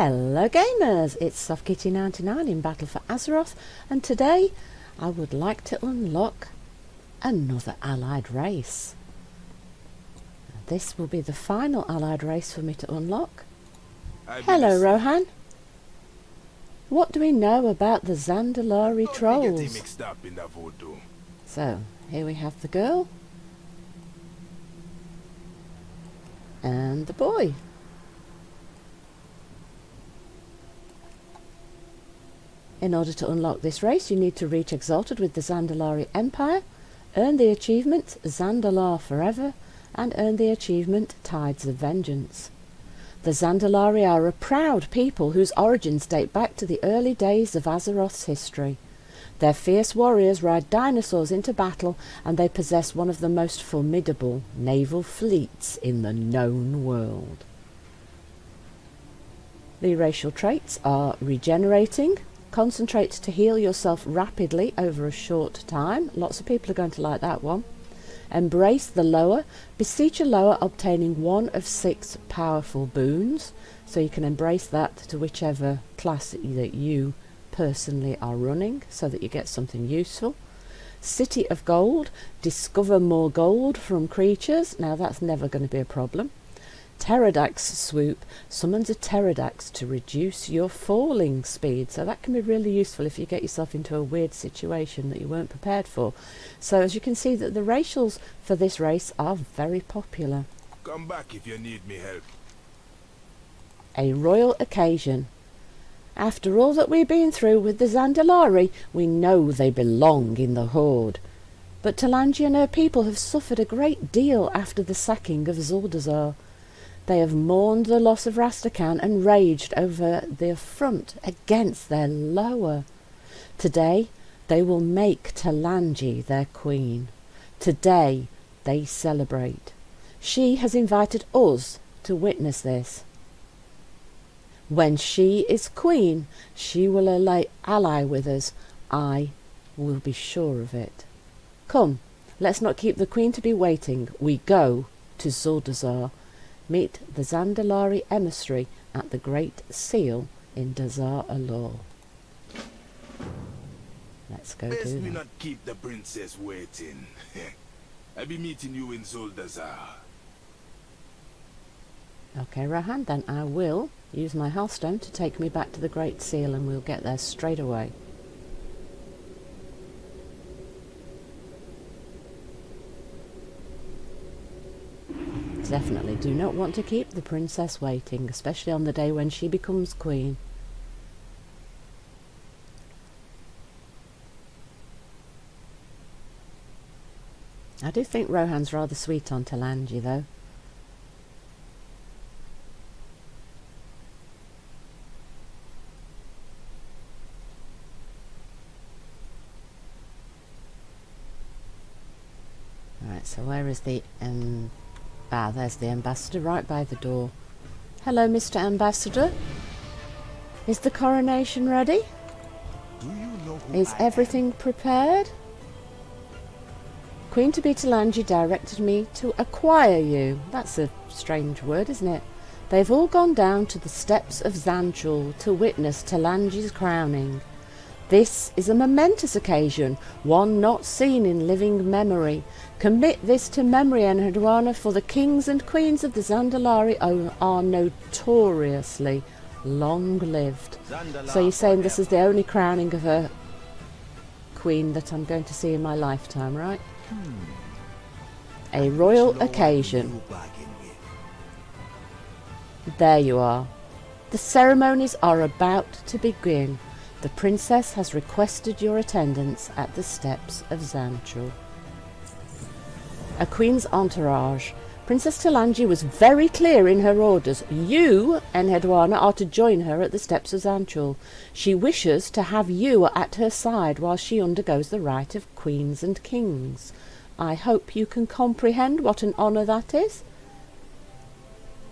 Hello gamers, it's SoftKitty99 in Battle for Azeroth, and today I would like to unlock another allied race. This will be the final allied race for me to unlock. Hello Rohan. What do we know about the Zandalari Trolls? So, here we have the girl and the boy. In order to unlock this race, you need to reach Exalted with the Zandalari Empire, earn the achievement Zandalar Forever, and earn the achievement Tides of Vengeance. The Zandalari are a proud people whose origins date back to the early days of Azeroth's history. Their fierce warriors ride dinosaurs into battle, and they possess one of the most formidable naval fleets in the known world. The racial traits are Regenerating, Concentrate to heal yourself rapidly over a short time. Lots of people are going to like that one. Embrace the Lower. Beseech a Lower, obtaining 1 of 6 powerful boons. So you can embrace that to whichever class that you personally are running, so that you get something useful. City of Gold. Discover more gold from creatures. Now that's never going to be a problem. Pterodax Swoop summons a Pterodax to reduce your falling speed, so that can be really useful if you get yourself into a weird situation that you weren't prepared for. So as you can see, that the racials for this race are very popular. Come back if you need me help. A royal occasion. After all that we've been through with the Zandalari, we know they belong in the Horde. But Talanji and her people have suffered a great deal after the sacking of Zuldazar. They have mourned the loss of Rastakhan and raged over the affront against their Lower. Today they will make Talanji their queen. Today they celebrate. She has invited us to witness this. When she is queen, she will ally with us. I will be sure of it. Come, let's not keep the queen to be waiting. We go to Zuldazar. Meet the Zandalari emissary at the Great Seal in Dazar Alor. Let's go Best do me that. not keep the princess waiting. I'll be meeting you in Zuldazar. Okay, Rohan, then I will use my Hearthstone to take me back to the Great Seal, and we'll get there straight away. Definitely do not want to keep the princess waiting, especially on the day when she becomes queen. I do think Rohan's rather sweet on Talanji, though. Right, so where is the there's the ambassador right by the door. Hello, Mr. Ambassador. Is the coronation ready? Do you know who Is I everything prepared? Queen to be Talanji directed me to acquire you. That's a strange word, isn't it? They've all gone down to the steps of Xanchul to witness Talanji's crowning. This is a momentous occasion, one not seen in living memory. Commit this to memory, Entourage, for the kings and queens of the Zandalari are notoriously long-lived. So you're saying this is the only crowning of a queen that I'm going to see in my lifetime, right? A royal occasion. There you are. The ceremonies are about to begin. The princess has requested your attendance at the steps of Xanchul. A queen's entourage. Princess Talanji was very clear in her orders. You, Enheduana, are to join her at the steps of Xanchul. She wishes to have you at her side while she undergoes the rite of queens and kings. I hope you can comprehend what an honour that is.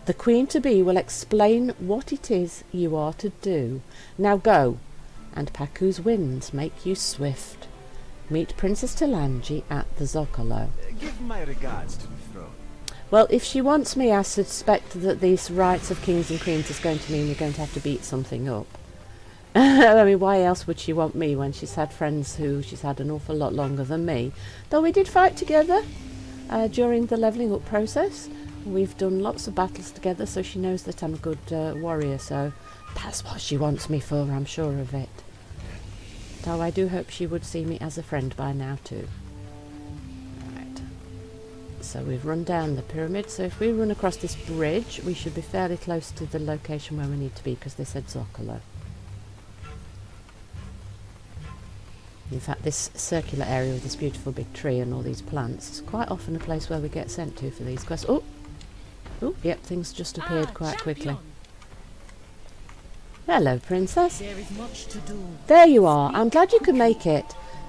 The queen-to-be will explain what it is you are to do. Now go, and Paku's winds make you swift. Meet Princess Talanji at the Zocalo. Give my regards to the throne. Well, if she wants me, I suspect that these rights of kings and queens is going to mean we're going to have to beat something up. I mean, why else would she want me when she's had friends who she's had an awful lot longer than me? Though we did fight together during the levelling up process. We've done lots of battles together, so she knows that I'm a good warrior, so that's what she wants me for, I'm sure of it. Though I do hope she would see me as a friend by now too. Right. So we've run down the pyramid, so if we run across this bridge, we should be fairly close to the location where we need to be, because they said Zocalo. In fact, this circular area with this beautiful big tree and all these plants is quite often a place where we get sent to for these quests. Oh! Oh, yep, things just appeared quite quickly. Hello, Princess. There is much to do. There you are. I'm glad you could make it.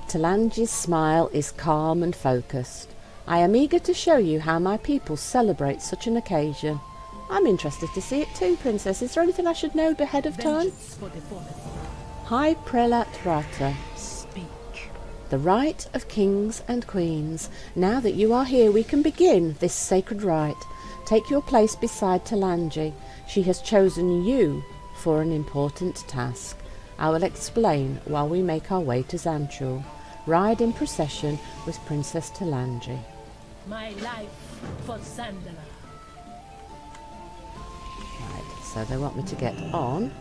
Talanji's smile is calm and focused. I am eager to show you how my people celebrate such an occasion. I'm interested to see it too, Princess. Is there anything I should know ahead of time? High Prelate Rata. Speak. The right of kings and queens. Now that you are here, we can begin this sacred rite. Take your place beside Talanji. She has chosen you for an important task. I will explain while we make our way to Zanchul. Ride in procession with Princess Talanji. My life for Zandalari. Right, so they want me to get on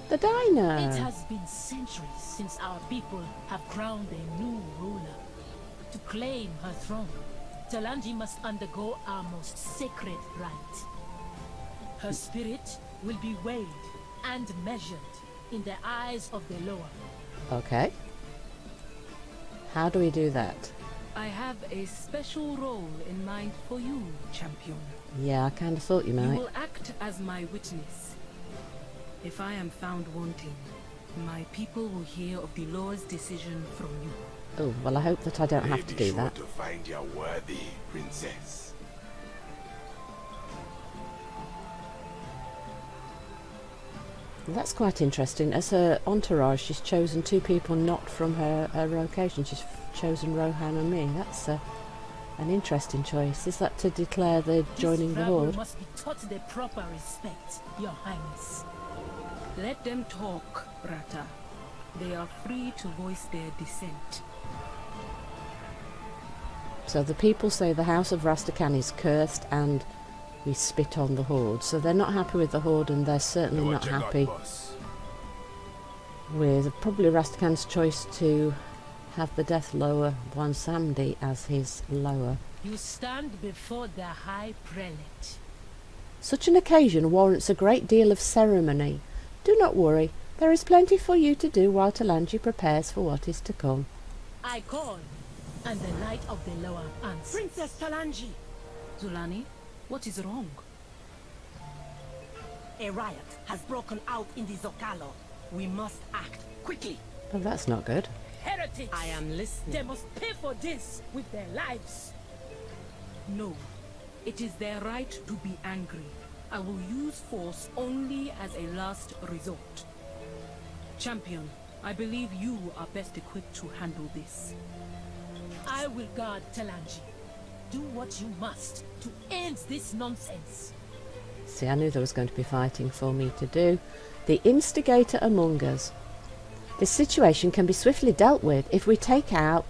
the diner. It has been centuries since our people have crowned a new ruler. To claim her throne, Talanji must undergo our most sacred rite. Her spirit will be weighed and measured in the eyes of the lower. Okay. How do we do that? I have a special role in mind for you, champion. Yeah, I kind of thought you You might. will act as my witness. If I am found wanting, my people will hear of the law's decision from you. Oh, well, I hope that I don't have to do that. Be sure to find your worthy princess. That's quite interesting. As her entourage, she's chosen two people not from her location. She's chosen Rohan and me. That's an interesting choice. Is that to declare they're joining the Horde? Must be taught the proper respect, Your Highness. Let them talk, Rata. They are free to voice their dissent. So the people say the House of Rastakhan is cursed and we spit on the Horde. So they're not happy with the Horde, and they're certainly not happy with probably Rastakhan's choice to have the Death Lower One Samdi as his lower. You stand before the High Prelate. Such an occasion warrants a great deal of ceremony. Do not worry, there is plenty for you to do while Talanji prepares for what is to come. I call, and the light of the lower answers. Princess Talanji! Zulani, what is wrong? A riot has broken out in the Zocalo. We must act quickly. Oh, that's not good. Heretics! I am listening. They must pay for this with their lives. No. It is their right to be angry. I will use force only as a last resort. Champion, I believe you are best equipped to handle this. I will guard Talanji. Do what you must to end this nonsense. See, I knew there was going to be fighting for me to do. The instigator among us. This situation can be swiftly dealt with if we take out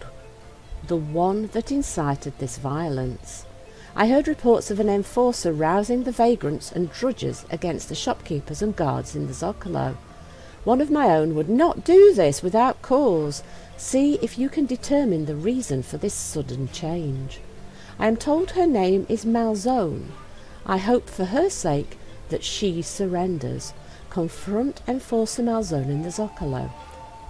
the one that incited this violence. I heard reports of an enforcer rousing the vagrants and drudges against the shopkeepers and guards in the Zocalo. One of my own would not do this without cause. See if you can determine the reason for this sudden change. I am told her name is Malzone. I hope for her sake that she surrenders. Confront Enforcer Malzone in the Zocalo.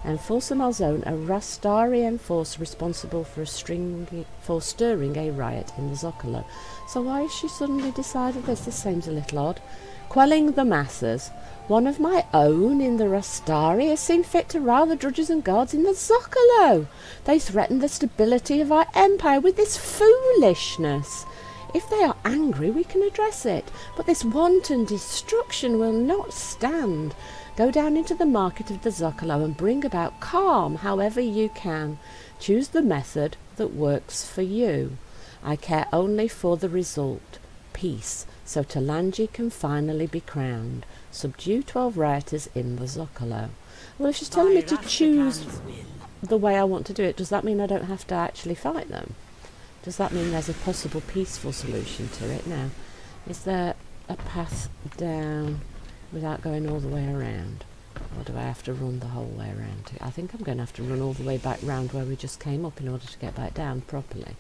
Enforcer Malzone, a Rastari enforcer responsible for stirring a riot in the Zocalo. So why has she suddenly decided this? This seems a little odd. Quelling the masses. One of my own in the Rastari has seen fit to rile the drudges and guards in the Zocalo. They threaten the stability of our empire with this foolishness. If they are angry, we can address it, but this wanton destruction will not stand. Go down into the market of the Zocalo and bring about calm however you can. Choose the method that works for you. I care only for the result, peace, so Talanji can finally be crowned. Subdue 12 rioters in the Zocalo. Well, if she's telling me to choose the way I want to do it, does that mean I don't have to actually fight them? Does that mean there's a possible peaceful solution to it? Now, is there a path down without going all the way around? Or do I have to run the whole way around? I think I'm going to have to run all the way back round where we just came up in order to get back down properly.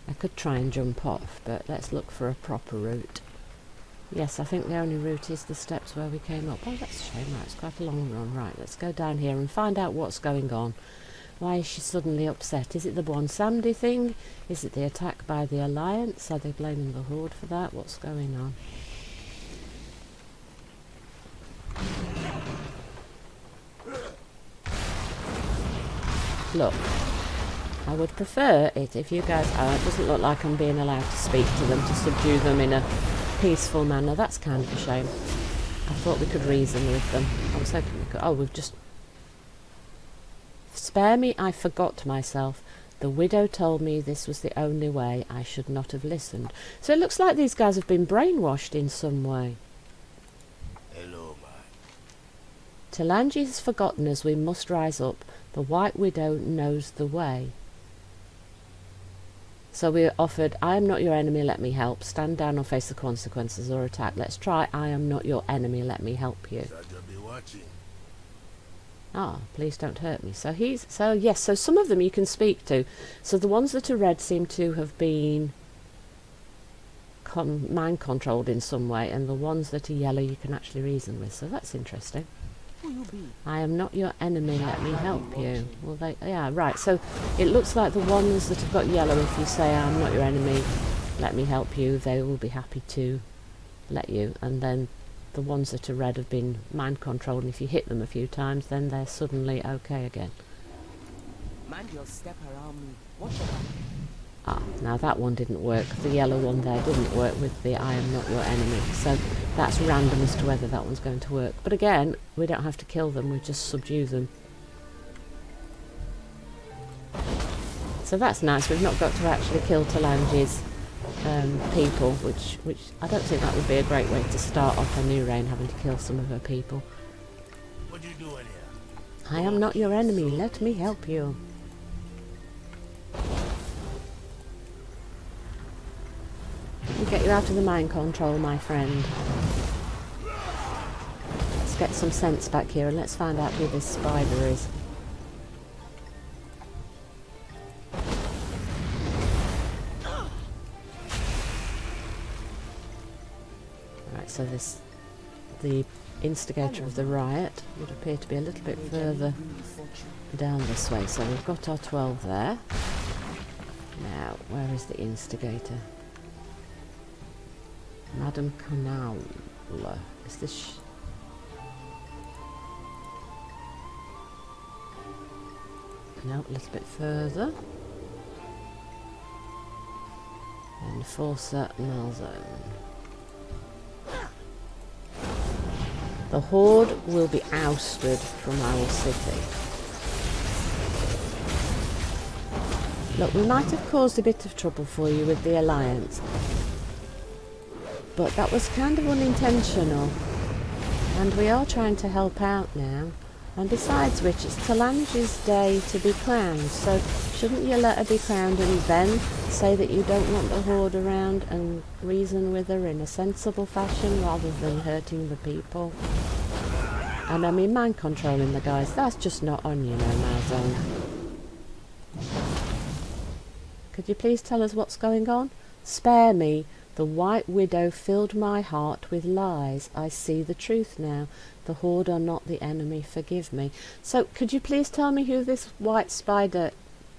I could try and jump off, but let's look for a proper route. Yes, I think the only route is the steps where we came up. Oh, that's a shame. Right, it's quite a long run. Right, let's go down here and find out what's going on. Why is she suddenly upset? Is it the Bon Samedi thing? Is it the attack by the Alliance? Are they blaming the Horde for that? What's going on? Look, I would prefer it if you guys... Oh, it doesn't look like I'm being allowed to speak to them, to subdue them in a peaceful manner. That's kind of a shame. I thought we could reason with them. I was hoping we could... Oh, we've just... Spare me, I forgot myself. The widow told me this was the only way. I should not have listened. So it looks like these guys have been brainwashed in some way. Hello, man. Talanji has forgotten us. We must rise up. The White Widow knows the way. So we offered, I am not your enemy, let me help. Stand down or face the consequences or attack. Let's try, I am not your enemy, let me help you. Be watching. Ah, please don't hurt me. So so some of them you can speak to. So the ones that are red seem to have been mind controlled in some way, and the ones that are yellow you can actually reason with. So that's interesting. I am not your enemy, let me help you. Well, yeah, right. So it looks like the ones that have got yellow, if you say I'm not your enemy, let me help you, they will be happy to let you. And then the ones that are red have been mind controlled, and if you hit them a few times, then they're suddenly okay again. Mind your step around me. Watch your back. Ah, now that one didn't work. The yellow one there didn't work with the I am not your enemy. So that's random as to whether that one's going to work. But again, we don't have to kill them, we just subdue them. So that's nice. We've not got to actually kill Talanji's people, which I don't think that would be a great way to start off a new reign, having to kill some of her people. What you doing here? I am not your enemy, let me help you. We'll get you out of the mind control, my friend. Let's get some sense back here and let's find out who this spider is. Right, so the instigator of the riot would appear to be a little bit further down this way. So we've got our 12 there. Now, where is the instigator? Madam Canal. Is this... No, a little bit further. Enforcer Malzone. The Horde will be ousted from our city. Look, we might have caused a bit of trouble for you with the Alliance, but that was kind of unintentional, and we are trying to help out now. And besides which, it's Talanji's day to be crowned, so shouldn't you let her be crowned and then say that you don't want the Horde around and reason with her in a sensible fashion rather than hurting the people? And I mean, mind controlling the guys, that's just not on, you know, Malzone. Could you please tell us what's going on? Spare me. The White Widow filled my heart with lies. I see the truth now. The Horde are not the enemy. Forgive me. So, could you please tell me who this white spider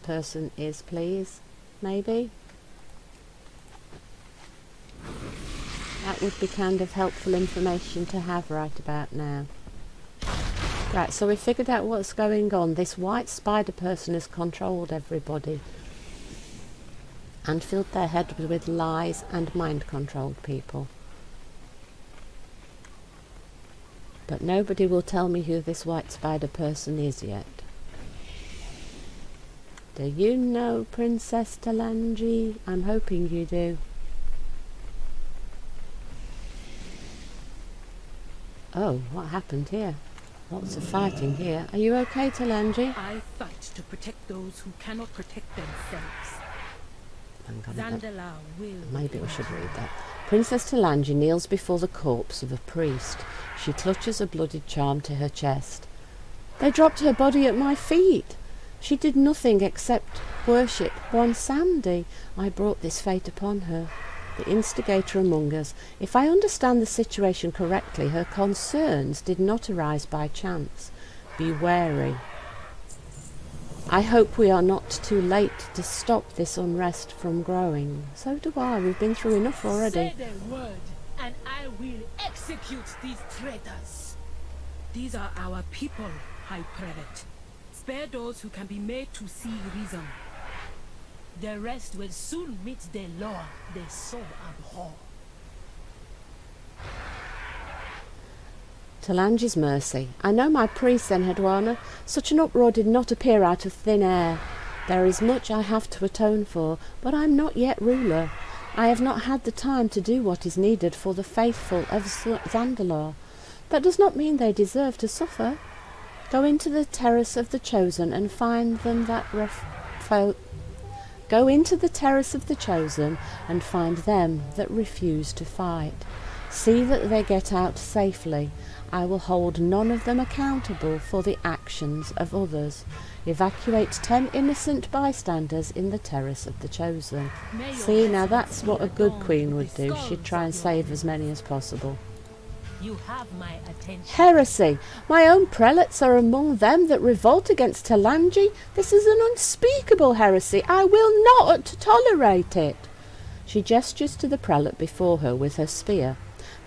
person is, please? Maybe? That would be kind of helpful information to have right about now. Right, so we figured out what's going on. This white spider person has controlled everybody and filled their head with lies and mind-controlled people. But nobody will tell me who this white spider person is yet. Do you know Princess Talanji? I'm hoping you do. Oh, what happened here? Lots of fighting here. Are you okay, Talanji? I fight to protect those who cannot protect themselves. Zandalari will. Maybe we should read that. Princess Talanji kneels before the corpse of a priest. She clutches a bloodied charm to her chest. They dropped her body at my feet. She did nothing except worship one Sandy. I brought this fate upon her. The instigator among us. If I understand the situation correctly, her concerns did not arise by chance. Be wary. I hope we are not too late to stop this unrest from growing. So do I. We've been through enough already. Say the word, and I will execute these traitors. These are our people, High Prelate. Spare those who can be made to see reason. The rest will soon meet the law they so abhor. Talanji's mercy. I know my priest, Enhedwana. Such an uproar did not appear out of thin air. There is much I have to atone for, but I'm not yet ruler. I have not had the time to do what is needed for the faithful of Zandalari. That does not mean they deserve to suffer. Go into the terrace of the chosen and find them that Go into the terrace of the chosen and find them that refuse to fight. See that they get out safely. I will hold none of them accountable for the actions of others. Evacuate 10 innocent bystanders in the terrace of the chosen. See, now that's what a good queen would do. She'd try and save as many as possible. You have my attention. Heresy! My own prelates are among them that revolt against Talanji. This is an unspeakable heresy. I will not tolerate it. She gestures to the prelate before her with her spear.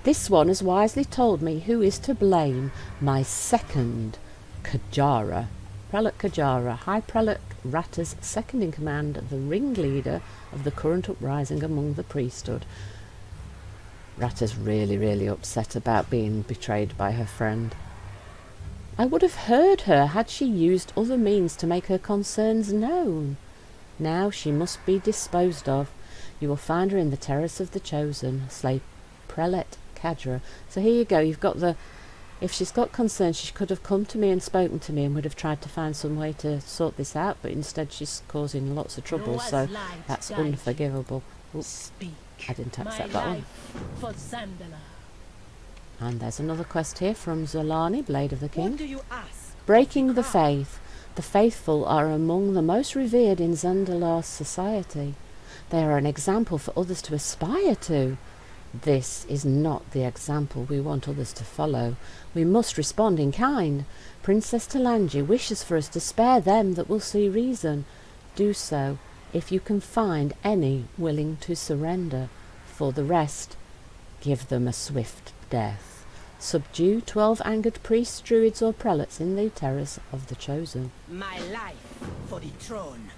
This one has wisely told me who is to blame. My second, Kajara. Prelate Kajara, High Prelate Ratta's second in command, the ringleader of the current uprising among the priesthood. Ratta's really upset about being betrayed by her friend. I would have heard her had she used other means to make her concerns known. Now she must be disposed of. You will find her in the terrace of the chosen. Slay Prelate Kajara. So here you go, you've got the... If she's got concerns, she could have come to me and spoken to me and would have tried to find some way to sort this out, but instead she's causing lots of trouble, so that's unforgivable. Oops, I didn't accept that one. For Zandalari. And there's another quest here from Zolani, Blade of the King. What do you ask? Breaking the faith. The faithful are among the most revered in Zandalari's society. They are an example for others to aspire to. This is not the example we want others to follow. We must respond in kind. Princess Talanji wishes for us to spare them that will see reason. Do so, if you can find any willing to surrender. For the rest, give them a swift death. Subdue 12 angered priests, druids or prelates in the terrace of the chosen. My life for the throne.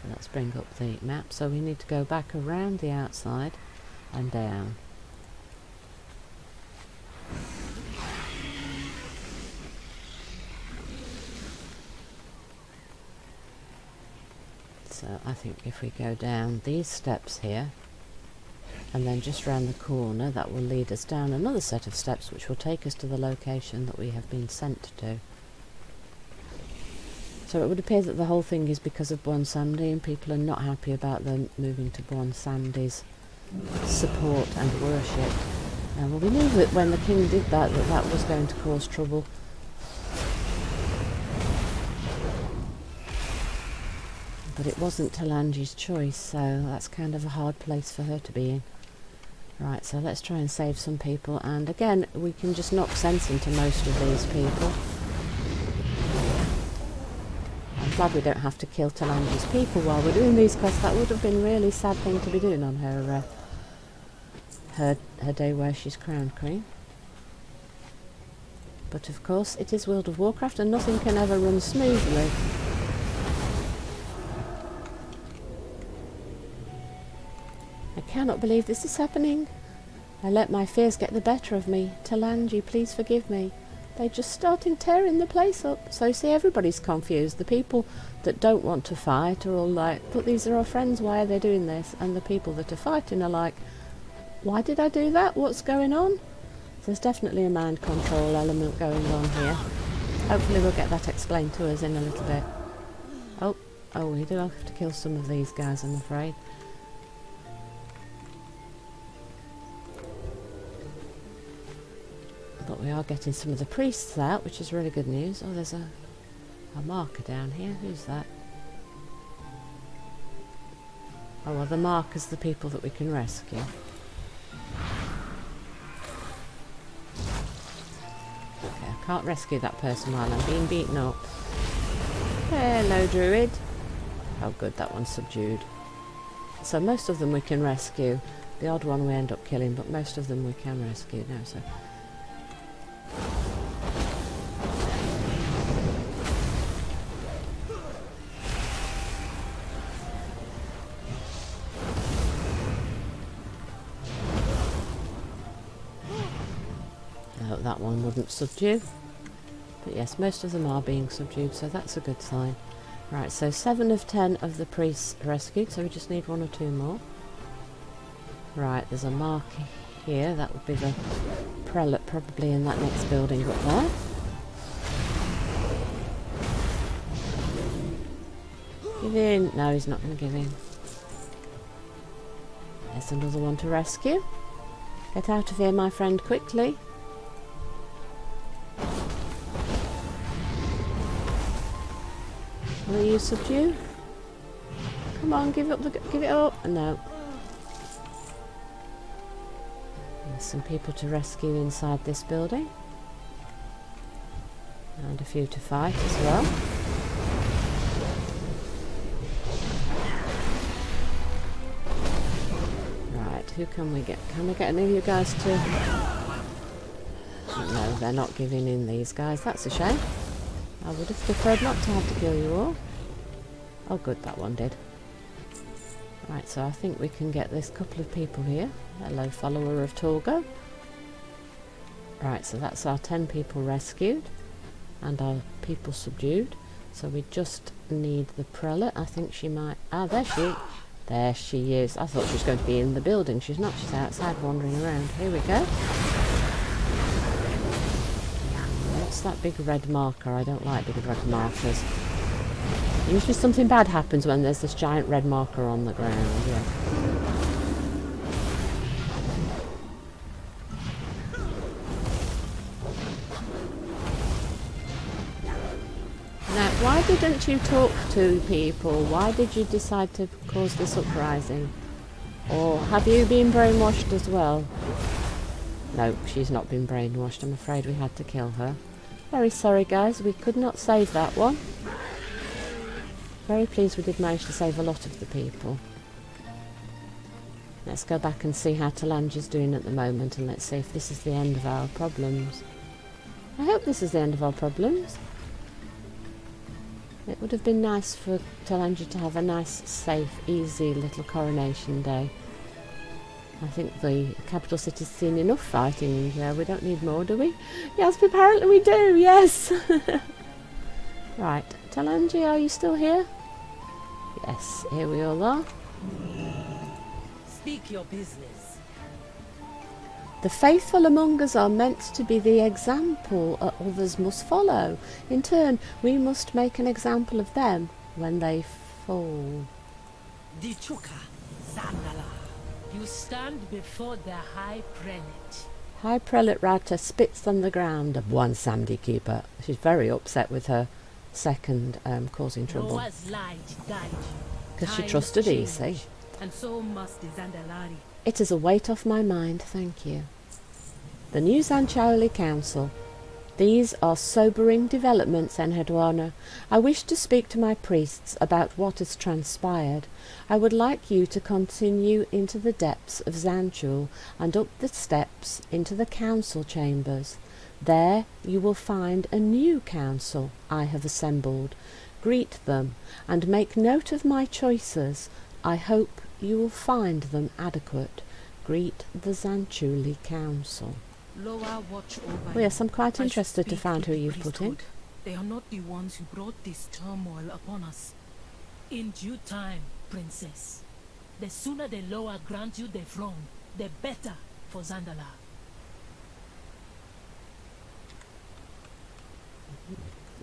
So let's bring up the map. So we need to go back around the outside and down. So I think if we go down these steps here and then just round the corner, that will lead us down another set of steps which will take us to the location that we have been sent to. So it would appear that the whole thing is because of Buon Sandy, and people are not happy about them moving to Buon Sandy's support and worship. Well, we knew that when the king did that, that was going to cause trouble. But it wasn't Talanji's choice, so that's kind of a hard place for her to be in. Right, so let's try and save some people, and again, we can just knock sense into most of these people. I'm glad we don't have to kill Talanji's people while we're doing these quests. That would have been a really sad thing to be doing on her her day where she's crowned queen. But of course, it is World of Warcraft and nothing can ever run smoothly. I cannot believe this is happening. I let my fears get the better of me. Talanji, please forgive me. They just starting tearing the place up. So you see, everybody's confused. The people that don't want to fight are all like, but these are our friends, why are they doing this? And the people that are fighting are like, why did I do that? What's going on? So there's definitely a mind control element going on here. Hopefully we'll get that explained to us in a little bit. Oh, we do have to kill some of these guys, I'm afraid. But we are getting some of the priests out, which is really good news. Oh, there's a marker down here. Who's that? Oh, well, the marker's the people that we can rescue. Okay, I can't rescue that person while I'm being beaten up. Hello, Druid. Oh, good, that one's subdued. So most of them we can rescue. The odd one we end up killing, but most of them we can rescue now, so... No, that one wouldn't subdue. But yes, most of them are being subdued, so that's a good sign. Right, so 7 of 10 of the priests rescued, so we just need 1 or 2 more. Right, there's a marker here. That would be the prelate probably in that next building up there. Give in. No, he's not going to give in. There's another one to rescue. Get out of here, my friend, quickly. Will you subdue? Come on, give it up. No. There's some people to rescue inside this building. And a few to fight as well. Right, who can we get? Can we get any of you guys to... No, they're not giving in, these guys. That's a shame. I would have preferred not to have to kill you all. Oh good, that one did. Right, so I think we can get this couple of people here. Hello, follower of Torgo. Right, so that's our 10 people rescued. And our people subdued. So we just need the prelate. I think she might... Ah, there she is. I thought she was going to be in the building. She's not. She's outside wandering around. Here we go. What's that big red marker? I don't like big red markers. Usually something bad happens when there's this giant red marker on the ground, yeah. Now, why didn't you talk to people? Why did you decide to cause this uprising? Or have you been brainwashed as well? No, she's not been brainwashed. I'm afraid we had to kill her. Very sorry, guys. We could not save that one. Very pleased we did manage to save a lot of the people. Let's go back and see how Talanji's doing at the moment, and let's see if this is the end of our problems. I hope this is the end of our problems. It would have been nice for Talanji to have a nice, safe, easy little coronation day. I think the capital city's seen enough fighting. We don't need more, do we? Yes, apparently we do, yes! Right, Talanji, are you still here? Yes, here we all are. Speak your business. The faithful among us are meant to be the example others must follow. In turn, we must make an example of them when they fall. Dichuka, Zandalari. You stand before the High Prelate. High Prelate Rata spits on the ground of one Samdi keeper. She's very upset with her second causing trouble. Noah's light guide you. Because she Times trusted change, Easy. And so must the Zandalari. It is a weight off my mind, thank you. The New Zandalari Council. These are sobering developments, Enhedwana. I wish to speak to my priests about what has transpired. I would like you to continue into the depths of Zanchul and up the steps into the council chambers. There you will find a new council I have assembled. Greet them and make note of my choices. I hope you will find them adequate. Greet the Zanchuli Council. Loa watch over Oh yes, I'm quite I should interested to speak find to who the you've put in. priesthood. They are not the ones who brought this turmoil upon us. In due time, princess. The sooner the Loa grant you the throne, the better for Zandalar.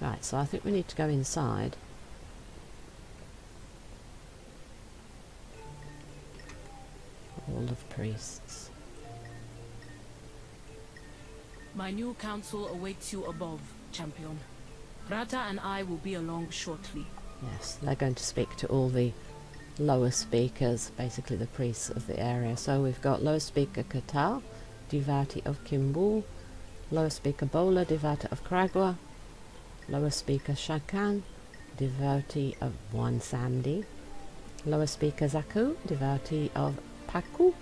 Right, so I think we need to go inside. Hall of Priests. My new council awaits you above, champion. Rata and I will be along shortly. Yes, they're going to speak to all the lower speakers, basically the priests of the area. So we've got lower speaker Katal, devotee of Kimbul, lower speaker Bola, devotee of Kragwa, lower speaker Shakan, devotee of Wansandi, lower speaker Zaku, devotee of Paku,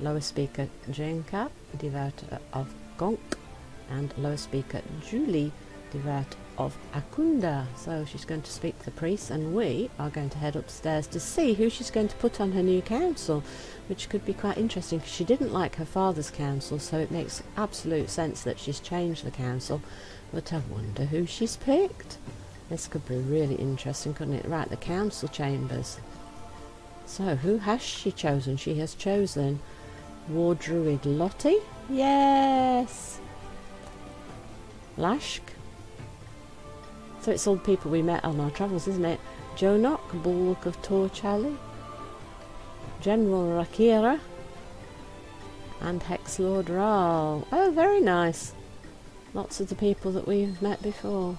lower speaker Jenka, devotee of Gonk, and lower speaker Julie, devotee of Akunda. So she's going to speak to the priests, and we are going to head upstairs to see who she's going to put on her new council, which could be quite interesting because she didn't like her father's council, so it makes absolute sense that she's changed the council. But I wonder who she's picked. This could be really interesting, couldn't it? Right, the council chambers. So who has she chosen? She has chosen War Druid Lottie. Yes. Lashk. So it's all the people we met on our travels, isn't it? Jonok, Bulwark of Torchali, General Rakira, and Hexlord Ral. Oh, very nice. Lots of the people that we've met before.